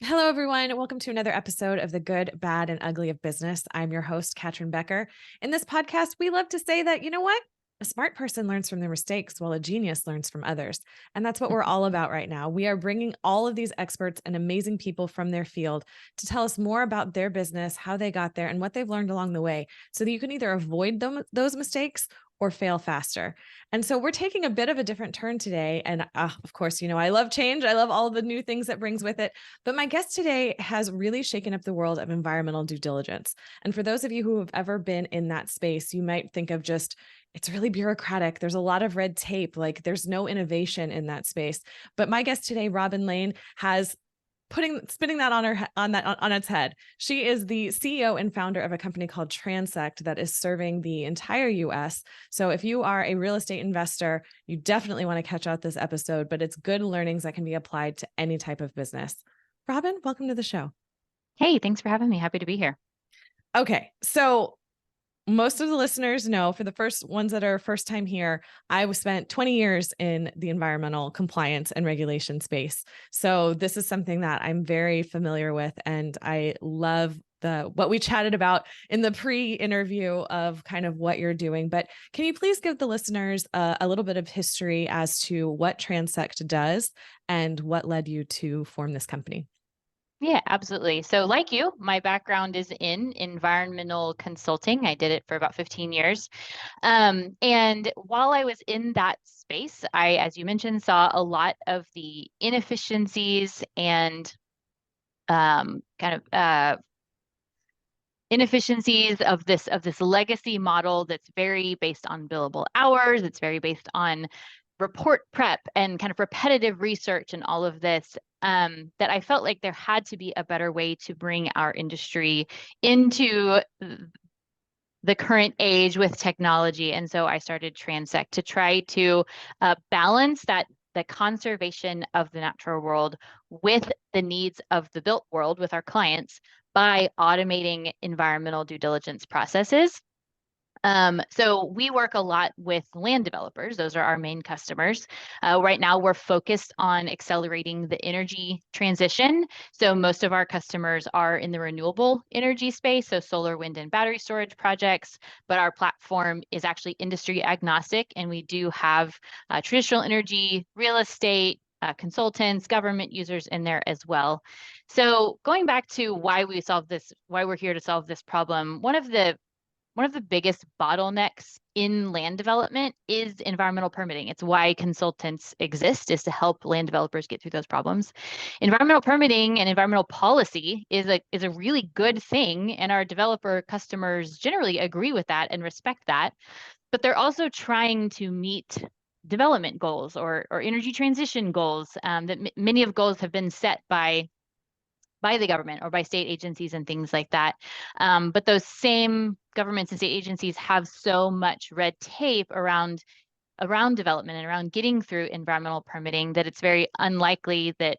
Hello, everyone. Welcome to another episode of The Good, Bad, and Ugly of Business. I'm your host, Katrin Becker. In this podcast, we love to say that, you know what? A smart person learns from their mistakes while a genius learns from others. And that's what we're all about right now. We are bringing all of these experts and amazing people from their field to tell us more about their business, how they got there, and what they've learned along the way so that you can either avoid those mistakes or fail faster. And so we're taking a bit of a different turn today. And of course, I love change. I love all the new things that brings with it. But my guest today has really shaken up the world of environmental due diligence. And for those of you who have ever been in that space, you might think of just, it's really bureaucratic. There's a lot of red tape. Like there's no innovation in that space. But my guest today, Robin Laine, has spinning that on its head. She is the CEO and founder of a company called Transect that is serving the entire US. So if you are a real estate investor, you definitely want to catch out this episode, but it's good learnings that can be applied to any type of business. Robin, welcome to the show. Hey, thanks for having me. Happy to be here. Okay, so most of the listeners know, for the first ones that are first time here, I spent 20 years in the environmental compliance and regulation space. So this is something that I'm very familiar with, and I love what we chatted about in the pre-interview of kind of what you're doing. But can you please give the listeners a little bit of history as to what Transect does and what led you to form this company? Yeah, absolutely. So like you, my background is in environmental consulting. I did it for about 15 years. And while I was in that space, I, as you mentioned, saw a lot of the inefficiencies and kind of inefficiencies of this legacy model that's very based on billable hours. It's very based on report prep and kind of repetitive research and all of this, that I felt like there had to be a better way to bring our industry into the current age with technology. And so I started Transect to try to balance the conservation of the natural world with the needs of the built world with our clients by automating environmental due diligence processes. So we work a lot with land developers. Those are our main customers. Right now, we're focused on accelerating the energy transition. So most of our customers are in the renewable energy space, so solar, wind, and battery storage projects. But our platform is actually industry agnostic, and we do have traditional energy, real estate, consultants, government users in there as well. So going back to why we're here to solve this problem, one of the biggest bottlenecks in land development is environmental permitting. It's why consultants exist, is to help land developers get through those problems. Environmental permitting and environmental policy is a really good thing, and our developer customers generally agree with that and respect that. But they're also trying to meet development goals or energy transition goals, that many of goals have been set by the government or by state agencies and things like that. But those same governments and state agencies have so much red tape around development and around getting through environmental permitting that it's very unlikely that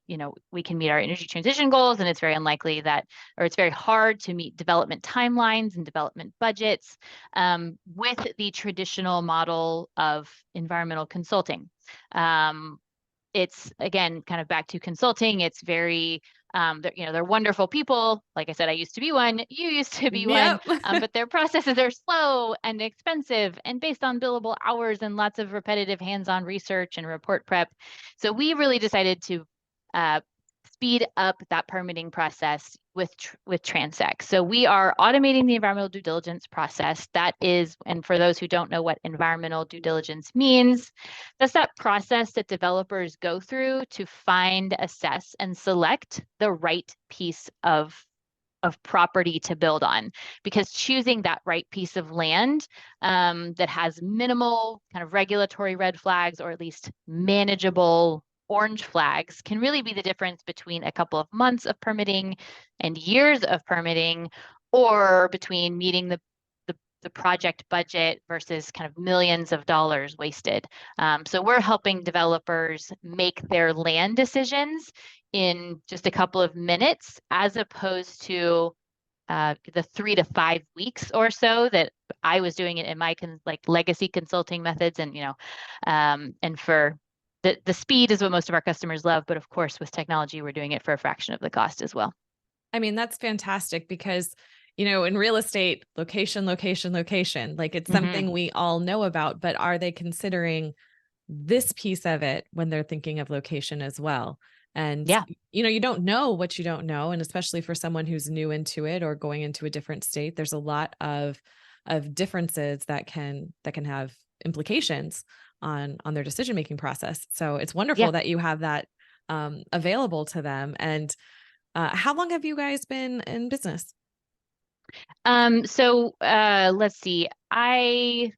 we can meet our energy transition goals, and it's very unlikely that, or it's very hard to meet development timelines and development budgets with the traditional model of environmental consulting. It's again kind of back to consulting. It's very they're wonderful people. Like I said, I used to be one. You used to be one. Yep. But their processes are slow and expensive and based on billable hours and lots of repetitive hands-on research and report prep. So we really decided to speed up that permitting process with Transect. So we are automating the environmental due diligence process. That is, and for those who don't know what environmental due diligence means, that's that process that developers go through to find, assess, and select the right piece of property to build on, because choosing that right piece of land that has minimal kind of regulatory red flags, or at least manageable orange flags, can really be the difference between a couple of months of permitting and years of permitting, or between meeting the project budget versus kind of millions of dollars wasted. So we're helping developers make their land decisions in just a couple of minutes, as opposed to the 3 to 5 weeks or so that I was doing it in my legacy consulting methods, and and for the speed is what most of our customers love, but of course, with technology, we're doing it for a fraction of the cost as well. I mean, that's fantastic because, in real estate, location, location, location, like it's Hmm. something we all know about, but are they considering this piece of it when they're thinking of location as well? And, Yeah. you don't know what you don't know. And especially for someone who's new into it or going into a different state, there's a lot of differences that can have implications on their decision making process. So it's Yeah. wonderful that you have that available to them. And how long have you guys been in business? Let's see. I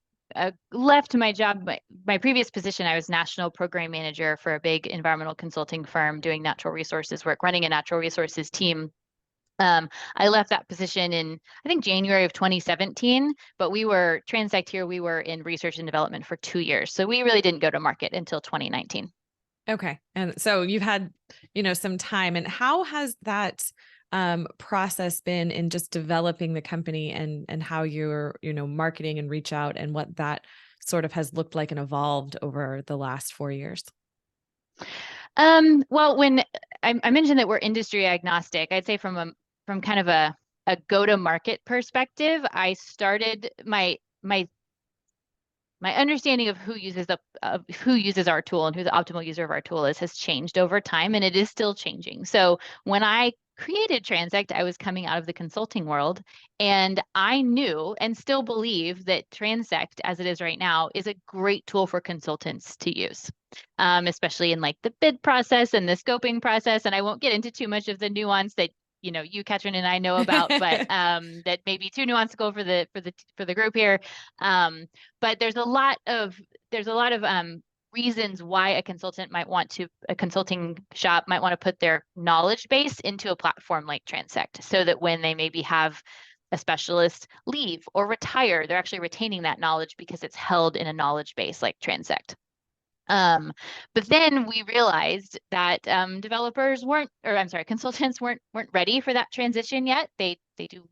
left my job, my previous position. I was national program manager for a big environmental consulting firm doing natural resources work, running a natural resources team. I left that position in, I think, January of 2017, but Transect here, we were in research and development for 2 years. So we really didn't go to market until 2019. Okay. And so you've had, some time. And how has that process been in just developing the company and how you're, marketing and reach out and what that sort of has looked like and evolved over the last 4 years? Well, when I mentioned that we're industry agnostic, I'd say from kind of a go-to-market perspective, I started my understanding of who uses our tool and who the optimal user of our tool is has changed over time, and it is still changing. So when I created Transect, I was coming out of the consulting world, and I knew and still believe that Transect, as it is right now, is a great tool for consultants to use, especially in like the bid process and the scoping process. And I won't get into too much of the nuance that you, Katrin, and I know about, but that may be too nuanced for the group here. But there's a lot of reasons why a consulting shop might want to put their knowledge base into a platform like Transect, so that when they maybe have a specialist leave or retire, they're actually retaining that knowledge because it's held in a knowledge base like Transect. But then we realized that consultants weren't ready for that transition yet. They do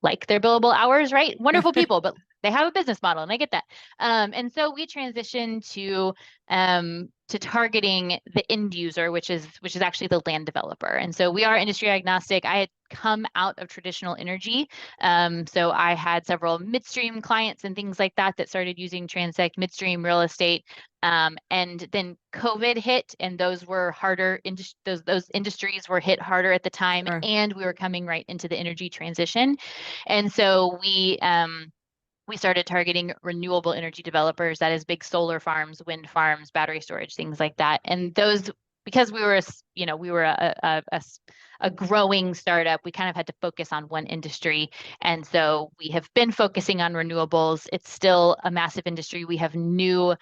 like their billable hours, right? Wonderful people, but they have a business model, and I get that. And so we transitioned to targeting the end user, which is actually the land developer. And so we are industry agnostic. I had come out of traditional energy, so I had several midstream clients and things like that started using Transect, midstream real estate. And then COVID hit, and those were harder. Those industries were hit harder at the time, Sure. and we were coming right into the energy transition. And so we started targeting renewable energy developers, that is big solar farms, wind farms, battery storage, things like that. And those, because we were a growing startup, we kind of had to focus on one industry. And so we have been focusing on renewables. It's still a massive industry. We have new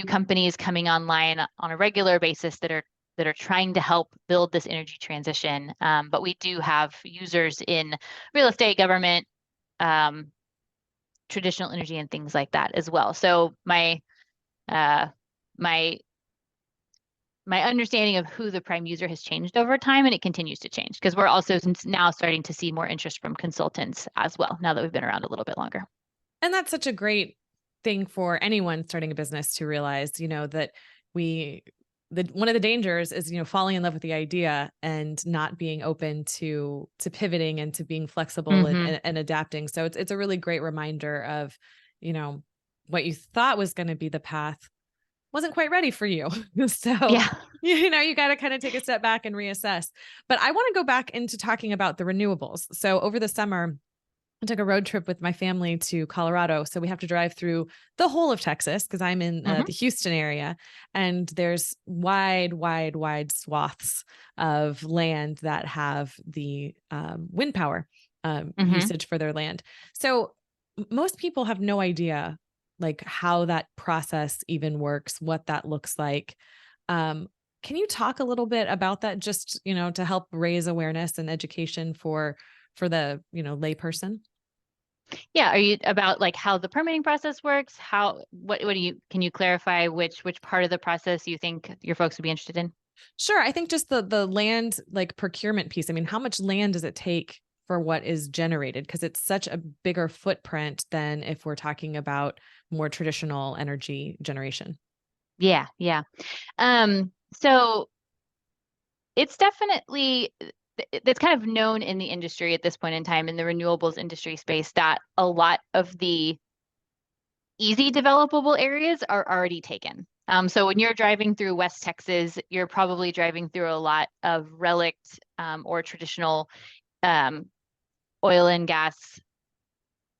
companies coming online on a regular basis that are trying to help build this energy transition. But we do have users in real estate, government, traditional energy, and things like that as well. So uh, my my understanding of who the prime user has changed over time, and it continues to change because we're also now starting to see more interest from consultants as well, now that we've been around a little bit longer. And that's such a great thing for anyone starting a business to realize, that we one of the dangers is, falling in love with the idea and not being open to pivoting and to being flexible and, Hmm. and adapting. So it's a really great reminder of, you know, what you thought was going to be the path wasn't quite ready for you. So, Yeah. you got to kind of take a step back and reassess. But I want to go back into talking about the renewables. So over the summer, I took a road trip with my family to Colorado. So we have to drive through the whole of Texas because I'm in Hmm. the Houston area. And there's wide, wide, wide swaths of land that have the wind power Hmm. usage for their land. So most people have no idea like how that process even works, what that looks like. Um, can you talk a little bit about that just, to help raise awareness and education for the, layperson? Yeah. Are you about like how the permitting process works? Can you clarify which part of the process you think your folks would be interested in? Sure. I think just the land like procurement piece. I mean, how much land does it take for what is generated? Because it's such a bigger footprint than if we're talking about more traditional energy generation. Yeah, yeah. So it's definitely it's kind of known in the industry at this point in time in the renewables industry space that a lot of the easy developable areas are already taken. So when you're driving through West Texas, you're probably driving through a lot of relict or traditional um, oil and gas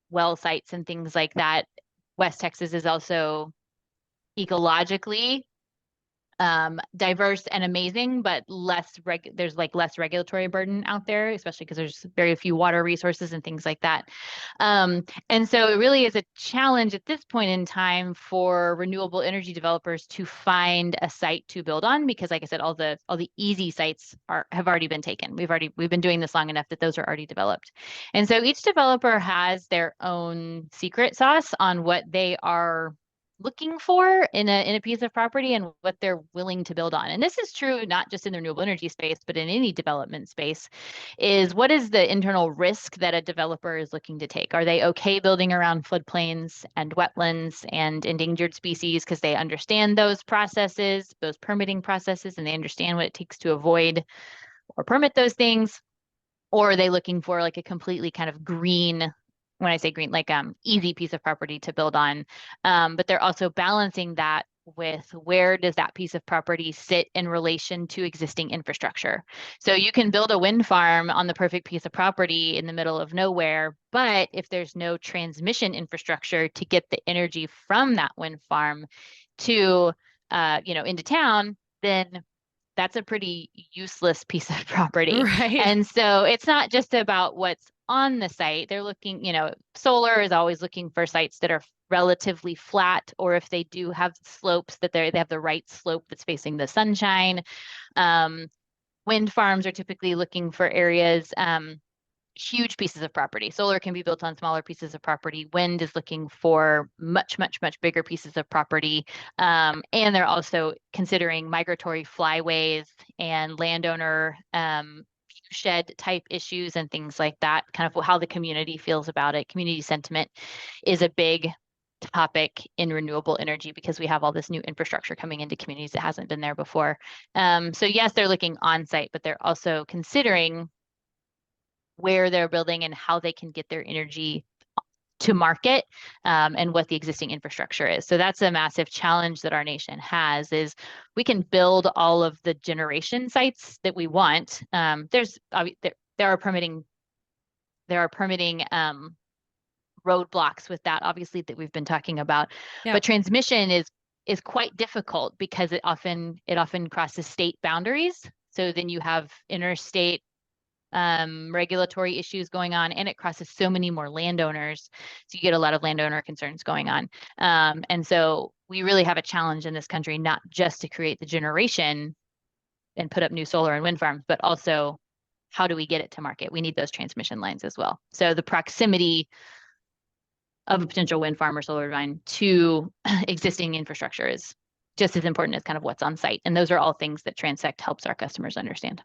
well sites and things like that. West Texas is also ecologically diverse and amazing, but there's like less regulatory burden out there, especially because there's very few water resources and things like that. And so it really is a challenge at this point in time for renewable energy developers to find a site to build on, because like I said, all the easy sites have already been taken. We've been doing this long enough that those are already developed. And so each developer has their own secret sauce on what they are looking for in a piece of property and what they're willing to build on. And this is true not just in the renewable energy space, but in any development space, is what is the internal risk that a developer is looking to take? Are they okay building around floodplains and wetlands and endangered species because they understand those processes, those permitting processes, and they understand what it takes to avoid or permit those things? Or are they looking for like a completely kind of green, when I say green, like easy piece of property to build on? But they're also balancing that with where does that piece of property sit in relation to existing infrastructure. So you can build a wind farm on the perfect piece of property in the middle of nowhere, but if there's no transmission infrastructure to get the energy from that wind farm to into town, then that's a pretty useless piece of property. Right. And so it's not just about what's on the site. They're looking, solar is always looking for sites that are relatively flat, or if they do have slopes, that they have the right slope that's facing the sunshine. Um, Wind farms are typically looking for areas, huge pieces of property. Solar can be built on smaller pieces of property. Wind is looking for much, much, much bigger pieces of property. And they're also considering migratory flyways and landowner shed type issues and things like that, kind of how the community feels about it. Community sentiment is a big topic in renewable energy because we have all this new infrastructure coming into communities that hasn't been there before. So yes, they're looking on site, but they're also considering where they're building and how they can get their energy to market, and what the existing infrastructure is. So that's a massive challenge that our nation has, is we can build all of the generation sites that we want. There are permitting roadblocks with that, obviously, that we've been talking about. Yeah. But transmission is quite difficult because it often crosses state boundaries. So then you have interstate regulatory issues going on, and it crosses so many more landowners. So you get a lot of landowner concerns going on. And so we really have a challenge in this country, not just to create the generation and put up new solar and wind farms, but also how do we get it to market? We need those transmission lines as well. So the proximity of a potential wind farm or solar turbine to existing infrastructure is just as important as kind of what's on site. And those are all things that Transect helps our customers understand.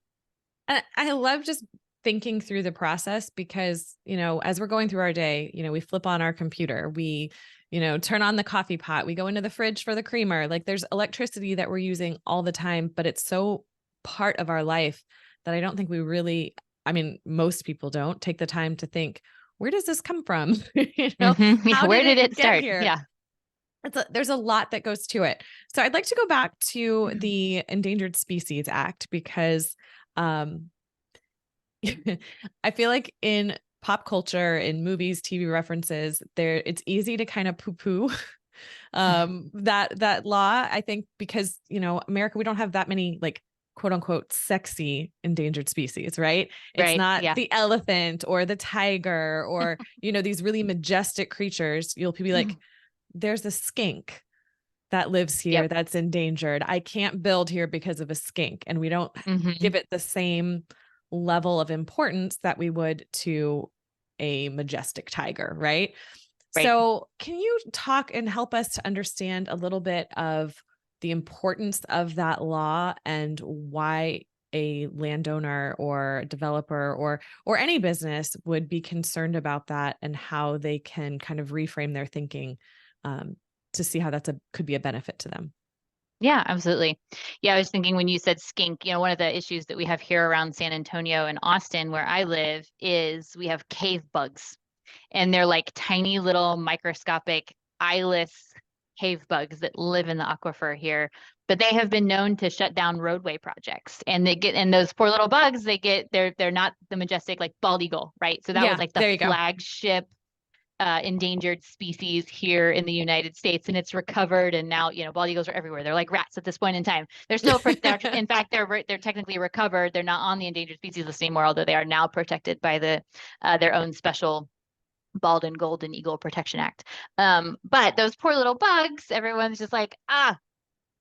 I love just thinking through the process because, as we're going through our day, we flip on our computer, we, turn on the coffee pot, we go into the fridge for the creamer. Like there's electricity that we're using all the time, but it's so part of our life that I don't think we really, most people don't take the time to think, where does this come from? Mm-hmm. Yeah, How where did it it get start? here? Yeah. There's a lot that goes to it. So I'd like to go back to the Endangered Species Act because I feel like in pop culture, in movies, TV references, it's easy to kind of poo-poo that law. I think because, America, we don't have that many like quote unquote sexy endangered species, right? It's Right. not Yeah. the elephant or the tiger or, these really majestic creatures. You'll be like, there's a skink that lives here Yep. that's endangered. I can't build here because of a skink. And we don't Mm-hmm. give it the same level of importance that we would to a majestic tiger, right? Right. So, can you talk and help us to understand a little bit of the importance of that law and why a landowner or developer or any business would be concerned about that and how they can kind of reframe their thinking, to see how could be a benefit to them? Yeah, absolutely. Yeah, I was thinking when you said skink, one of the issues that we have here around San Antonio and Austin, where I live, is we have cave bugs. And they're like tiny little microscopic eyeless cave bugs that live in the aquifer here. But they have been known to shut down roadway projects. And those poor little bugs, they're not the majestic like bald eagle, right? So that was Yeah, like the there you go. flagship endangered species here in the United States, and it's recovered. And now, bald eagles are everywhere. They're like rats at this point in time. They're still, in fact, they're technically recovered. They're not on the endangered species list anymore, although they are now protected by their own special Bald and Golden Eagle Protection Act. But those poor little bugs, everyone's just like,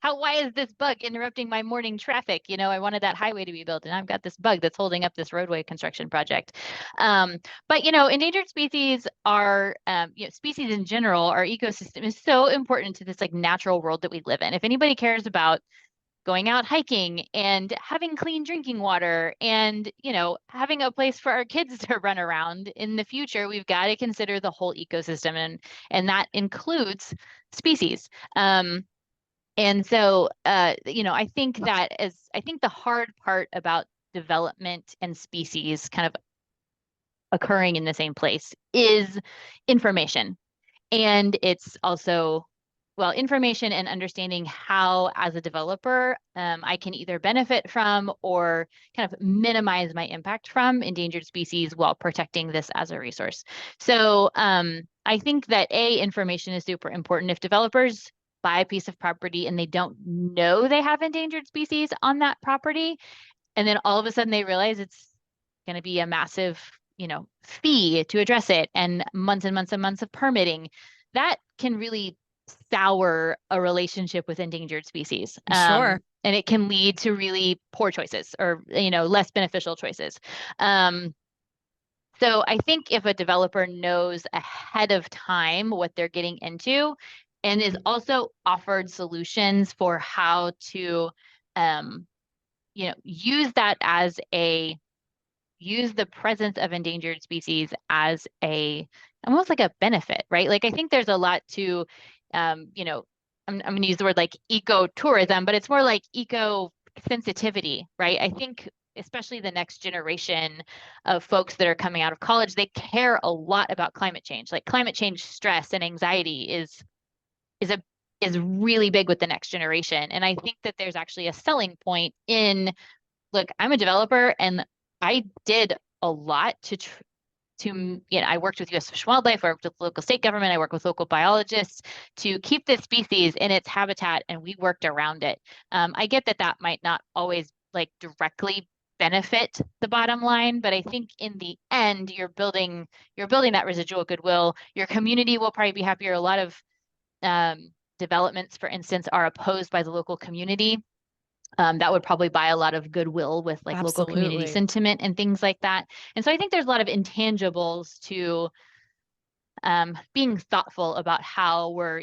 why is this bug interrupting my morning traffic? I wanted that highway to be built, and I've got this bug that's holding up this roadway construction project. But endangered species are, species in general, our ecosystem is so important to this like natural world that we live in. If anybody cares about going out hiking and having clean drinking water and, having a place for our kids to run around in the future, we've got to consider the whole ecosystem, and that includes species. And so, I think the hard part about development and species kind of occurring in the same place is information. And it's also, well, information and understanding how, as a developer, I can either benefit from or kind of minimize my impact from endangered species while protecting this as a resource. So I think that information is super important. If developers buy a piece of property and they don't know they have endangered species on that property, and then all of a sudden they realize it's going to be a massive, fee to address it and months and months and months of permitting, that can really sour a relationship with endangered species. Sure. And it can lead to really poor choices or, less beneficial choices. So I think if a developer knows ahead of time what they're getting into and is also offered solutions for how to, use that as use the presence of endangered species as almost like a benefit, right? Like I think there's a lot to, I'm going to use the word like ecotourism, but it's more like eco sensitivity, right? I think especially the next generation of folks that are coming out of college, they care a lot about climate change. Like climate change stress and anxiety is a is really big with the next generation. And I think that there's actually a selling point in, look, I'm a developer and I did a lot I worked with U.S. Fish and Wildlife, I worked with local state government, I worked with local biologists to keep this species in its habitat, and we worked around it. I get that might not always like directly benefit the bottom line, but I think in the end, you're building that residual goodwill. Your community will probably be happier. A lot of developments, for instance, are opposed by the local community. That would probably buy a lot of goodwill with like local community Absolutely. sentiment and things like that. And so I think there's a lot of intangibles to being thoughtful about how we're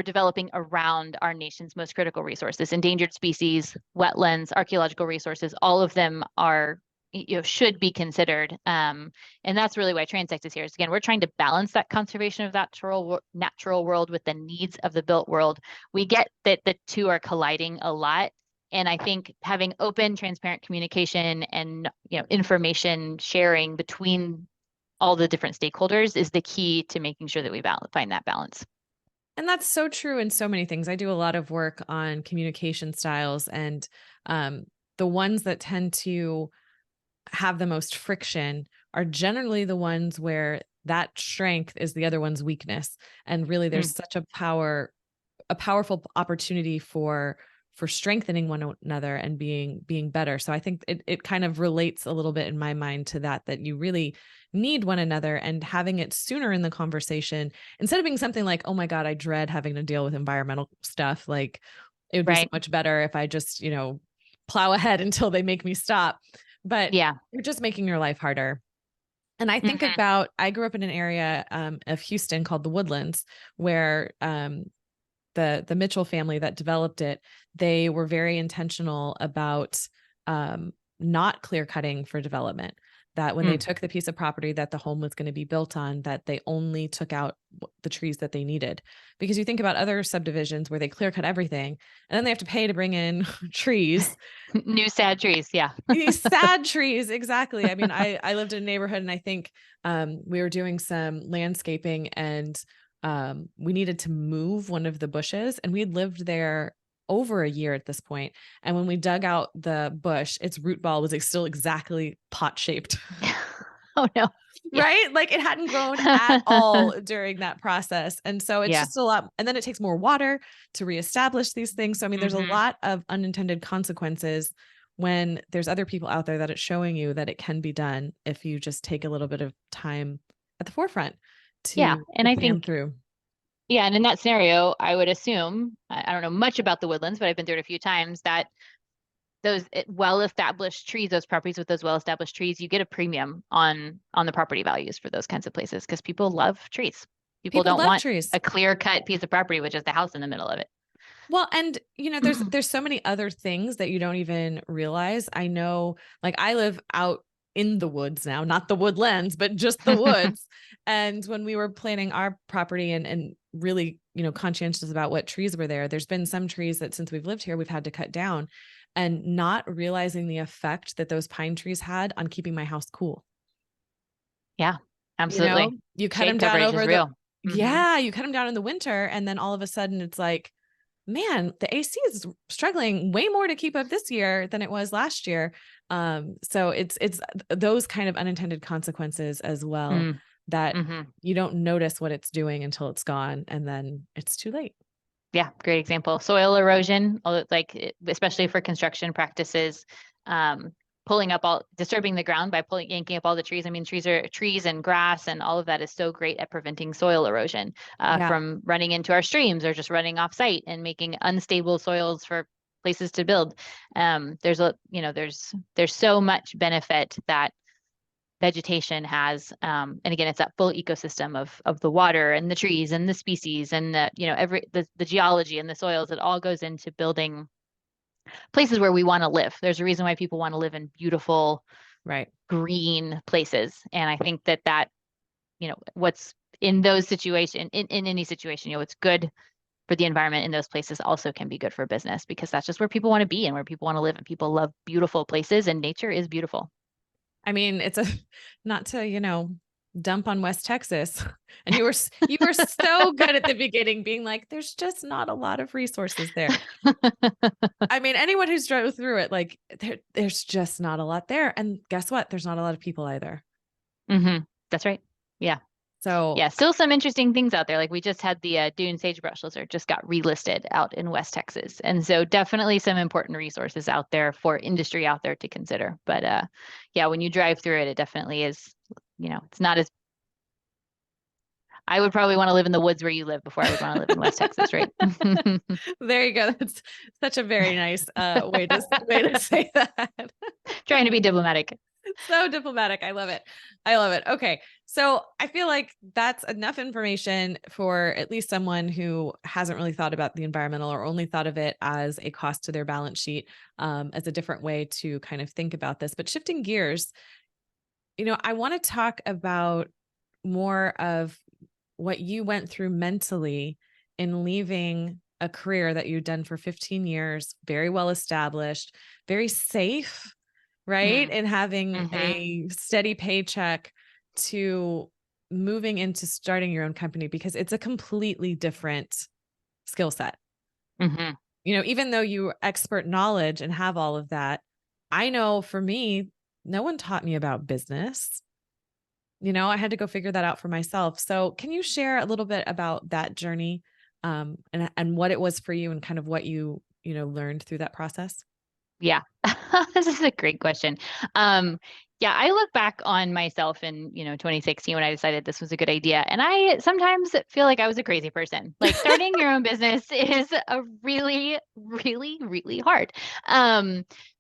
developing around our nation's most critical resources, endangered species, wetlands, archaeological resources. All of them are, should be considered. And that's really why Transect is here. So again, we're trying to balance that conservation of that natural world with the needs of the built world. We get that the two are colliding a lot. And I think having open, transparent communication and information sharing between all the different stakeholders is the key to making sure that we find that balance. And that's so true in so many things. I do a lot of work on communication styles, and the ones that tend to have the most friction are generally the ones where that strength is the other one's weakness. And really there's such a powerful opportunity for strengthening one another and being better. So I think it kind of relates a little bit in my mind to that you really need one another, and having it sooner in the conversation instead of being something like, oh my God, I dread having to deal with environmental stuff. Like it would be so Right. much better if I just, plow ahead until they make me stop. But Yeah. you're just making your life harder. And I think Mm-hmm. about, I grew up in an area of Houston called the Woodlands, where the Mitchell family that developed it, they were very intentional about not clear cutting for development. that when they took the piece of property that the home was going to be built on, that they only took out the trees that they needed. Because you think about other subdivisions where they clear cut everything and then they have to pay to bring in trees. New sad trees. Yeah. These sad trees. Exactly. I mean, I lived in a neighborhood and I think we were doing some landscaping and we needed to move one of the bushes, and we had lived there over a year at this point. And when we dug out the bush, its root ball was still exactly pot shaped. Oh no. Yeah. Right? Like it hadn't grown at all during that process. And so it's just a lot. And then it takes more water to reestablish these things. So, I mean, there's a lot of unintended consequences when there's other people out there that it's showing you that it can be done if you just take a little bit of time at the forefront to and I plan think through. Yeah. And in that scenario, I would assume, I don't know much about the woodlands, but I've been through it a few times, that those well-established trees, those properties with those well-established trees, you get a premium on the property values for those kinds of places because people love trees. People don't love want trees. a clear-cut piece of property with just a house in the middle of it. Well, and there's so many other things that you don't even realize. I know, like I live out in the woods now, not the woodlands, but just the woods. And when we were planning our property and really, conscientious about what trees were there, there's been some trees that since we've lived here, we've had to cut down, and not realizing the effect that those pine trees had on keeping my house cool. Yeah, absolutely. You cut them down over you cut them down in the winter. And then all of a sudden it's like, man, the AC is struggling way more to keep up this year than it was last year. So it's those kind of unintended consequences as well that you don't notice what it's doing until it's gone, and then it's too late. Yeah, great example. Soil erosion, like especially for construction practices, disturbing the ground by yanking up all the trees. I mean, trees and grass and all of that is so great at preventing soil erosion from running into our streams or just running off site and making unstable soils for places to build. There's so much benefit that vegetation has. And again, it's that full ecosystem of the water and the trees and the species and the geology and the soils. It all goes into building places where we want to live. There's a reason why people want to live in beautiful, green places. And I think that what's in those situations, in any situation, it's good for the environment in those places also can be good for business, because that's just where people want to be and where people want to live, and people love beautiful places, and nature is beautiful. I mean, it's not to, dump on West Texas. And you were so good at the beginning being like, there's just not a lot of resources there. I mean, anyone who's drove through it, like there's just not a lot there. And guess what? There's not a lot of people either. That's right. Yeah. So yeah, still some interesting things out there. Like we just had the dune sagebrush lizard just got relisted out in West Texas. And so definitely some important resources out there for industry out there to consider. But yeah, when you drive through it, it definitely is, it's not as, I would probably want to live in the woods where you live before I would want to live in West Texas, right? There you go. That's such a very nice way to say that. Trying to be diplomatic. So diplomatic. I love it. Okay. So I feel like that's enough information for at least someone who hasn't really thought about the environmental, or only thought of it as a cost to their balance sheet, as a different way to kind of think about this. But shifting gears, I want to talk about more of what you went through mentally in leaving a career that you'd done for 15 years, very well established, very safe, right? And having a steady paycheck, to moving into starting your own company, because it's a completely different skill set. Even though you expert knowledge and have all of that, I know for me, no one taught me about business. I had to go figure that out for myself. So can you share a little bit about that journey, and what it was for you, and kind of what you learned through that process? Yeah, this is a great question. Yeah, I look back on myself in, 2016 when I decided this was a good idea. And I sometimes feel like I was a crazy person. Like starting your own business is a really, really, really hard.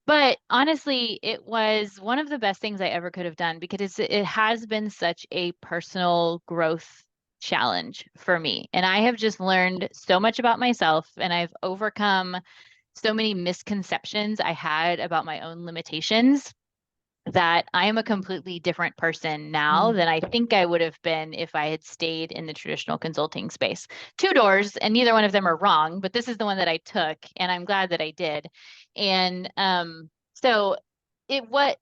But honestly, it was one of the best things I ever could have done, because it has been such a personal growth challenge for me. And I have just learned so much about myself, and I've overcome so many misconceptions I had about my own limitations that I'm a completely different person now than I think I would have been if I had stayed in the traditional consulting space. Two doors, and neither one of them are wrong, but this is the one that I took, and I'm glad that I did. And so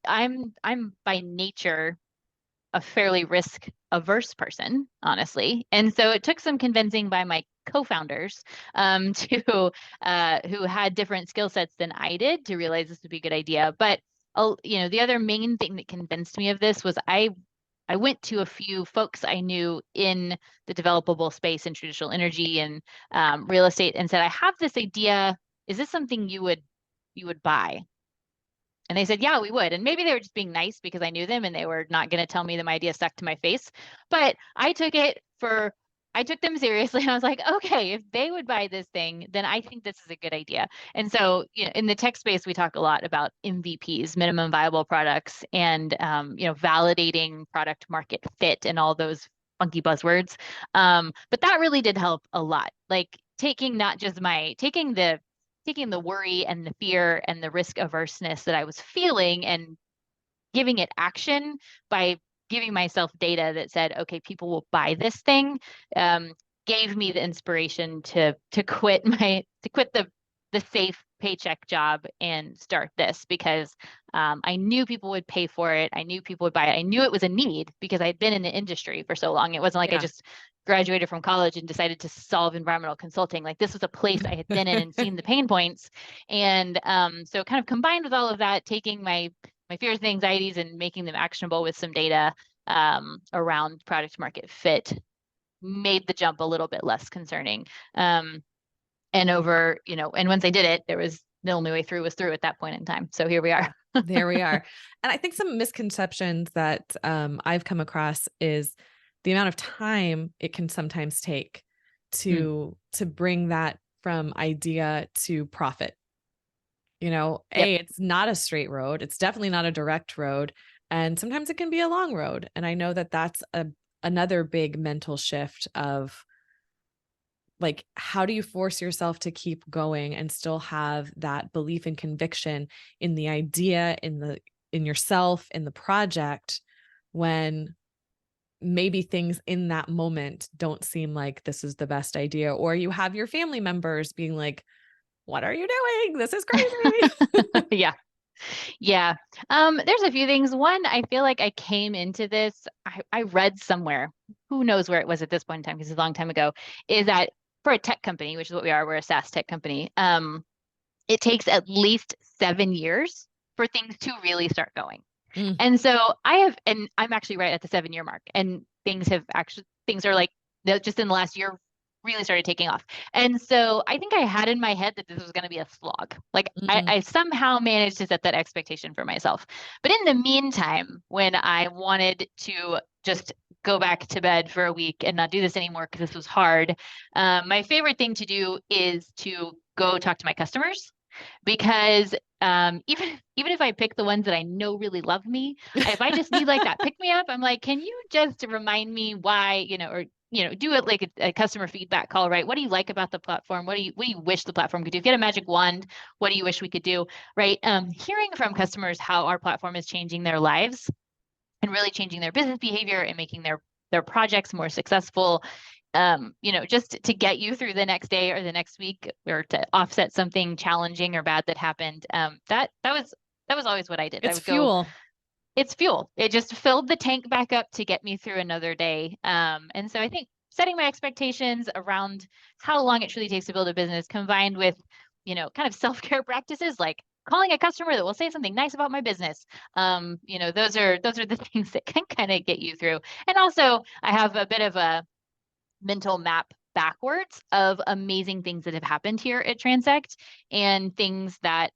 I'm by nature a fairly risk averse person, honestly. And so it took some convincing by my co-founders to who had different skill sets than I did to realize this would be a good idea. But the other main thing that convinced me of this was I went to a few folks I knew in the developable space in traditional energy and real estate and said, I have this idea. Is this something you would buy? And they said, yeah, we would. And maybe they were just being nice because I knew them and they were not going to tell me the idea stuck to my face. But I took them seriously. And I was like, okay, if they would buy this thing, then I think this is a good idea. And so, in the tech space, we talk a lot about MVPs, minimum viable products, and, validating product market fit and all those funky buzzwords. But that really did help a lot. Like taking the worry and the fear and the risk averseness that I was feeling and giving it action by giving myself data that said, okay, people will buy this thing, gave me the inspiration to quit the safe paycheck job and start this because I knew people would pay for it. I knew people would buy it. I knew it was a need because I had been in the industry for so long. It wasn't like I just graduated from college and decided to solve environmental consulting. Like this was a place I had been in and seen the pain points. And so kind of combined with all of that, taking my fears and anxieties and making them actionable with some data around product market fit made the jump a little bit less concerning. And once I did it, there was the only way through was through at that point in time. So here we are. There we are. And I think some misconceptions that I've come across is the amount of time it can sometimes take to bring that from idea to profit. It's not a straight road. It's definitely not a direct road. And sometimes it can be a long road. And I know that that's another big mental shift of like, how do you force yourself to keep going and still have that belief and conviction in the idea, in yourself, in the project, when maybe things in that moment don't seem like this is the best idea, or you have your family members being like, what are you doing? This is crazy. Yeah. Yeah. There's a few things. One, I feel like I came into this, I read somewhere, who knows where it was at this point in time, because it's a long time ago, is that for a tech company, which is what we are, we're a SaaS tech company, it takes at least 7 years for things to really start going. And so and I'm actually right at the 7-year mark, and things are like just in the last year really started taking off. And so I think I had in my head that this was going to be a slog. Like I somehow managed to set that expectation for myself. But in the meantime, when I wanted to just go back to bed for a week and not do this anymore because this was hard, my favorite thing to do is to go talk to my customers. Because even if I pick the ones that I know really love me, if I just need like that pick me up, I'm like, can you just remind me why, or do it like a customer feedback call, right? What do you like about the platform? What do you wish the platform could do? If you had a magic wand, what do you wish we could do, right? Hearing from customers how our platform is changing their lives and really changing their business behavior and making their projects more successful. Just to get you through the next day or the next week, or to offset something challenging or bad that happened. That was always what I did. It's fuel. It's fuel. It just filled the tank back up to get me through another day. And so I think setting my expectations around how long it truly takes to build a business, combined with, kind of self-care practices like calling a customer that will say something nice about my business. Those are the things that can kind of get you through. And also, I have a bit of a mental map backwards of amazing things that have happened here at Transect, and things that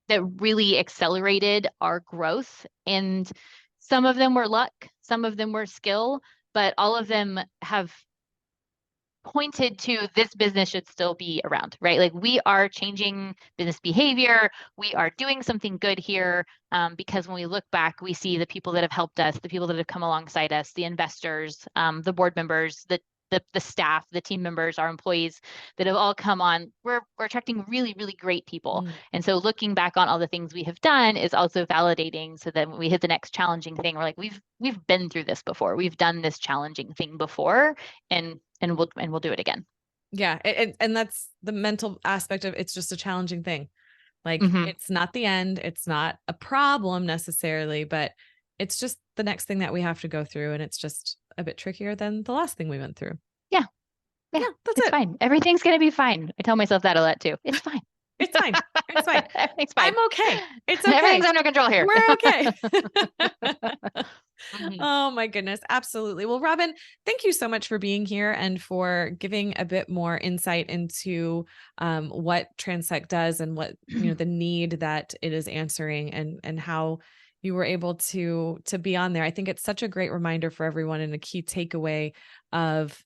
that really accelerated our growth. And some of them were luck, some of them were skill, but all of them have pointed to this business should still be around, right? Like we are changing business behavior. We are doing something good here, because when we look back, we see the people that have helped us, the people that have come alongside us, the investors, the board members, the the staff, the team members, our employees that have all come on, we're attracting really, really great people. Mm. And so looking back on all the things we have done is also validating, so that when we hit the next challenging thing, we're like, we've been through this before. We've done this challenging thing before, and we'll do it again. Yeah. And that's the mental aspect of it's just a challenging thing. Like Mm-hmm. it's not the end. It's not a problem necessarily, but it's just the next thing that we have to go through. And it's just a bit trickier than the last thing we went through. Yeah. Yeah. Yeah, that's It's it. fine. Everything's going to be fine. I tell myself that a lot too. It's fine. It's fine. It's fine. Everything's fine. I'm okay. It's okay. Everything's under control here. We're okay. Mhm. Oh my goodness. Absolutely. Well, Robin, thank you so much for being here and for giving a bit more insight into what Transect does and what, the need that it is answering and how you were able to be on there. I think it's such a great reminder for everyone and a key takeaway of,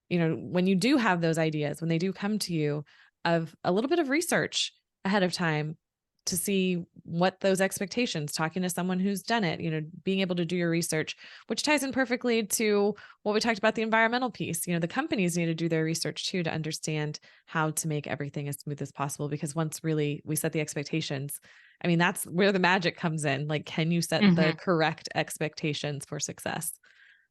when you do have those ideas, when they do come to you, of a little bit of research ahead of time to see what those expectations, talking to someone who's done it, being able to do your research, which ties in perfectly to what we talked about, the environmental piece. The companies need to do their research too, to understand how to make everything as smooth as possible. Because once really we set the expectations, I mean, that's where the magic comes in. Like, can you set the correct expectations for success?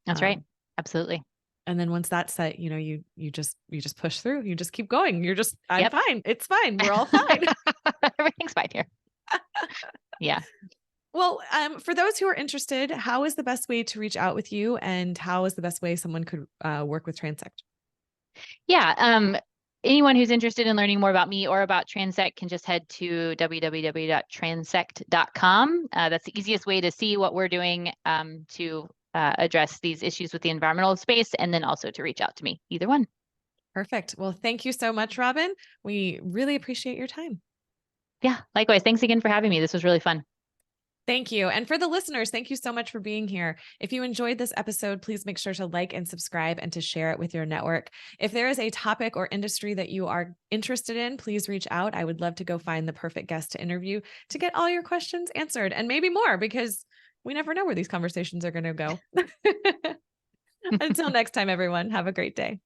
That's right. Absolutely. And then once that's set, you just push through. You just keep going. You're just, I'm Yep. fine. It's fine. We're all fine. Everything's fine here. Yeah. Well, for those who are interested, how is the best way to reach out with you, and how is the best way someone could work with Transect? Yeah. Anyone who's interested in learning more about me or about Transect can just head to www.transect.com. That's the easiest way to see what we're doing to address these issues with the environmental space, and then also to reach out to me, either one. Perfect. Well, thank you so much, Robin. We really appreciate your time. Yeah, likewise. Thanks again for having me. This was really fun. Thank you. And for the listeners, thank you so much for being here. If you enjoyed this episode, please make sure to like and subscribe and to share it with your network. If there is a topic or industry that you are interested in, please reach out. I would love to go find the perfect guest to interview to get all your questions answered, and maybe more, because we never know where these conversations are going to go. Until next time, everyone, have a great day.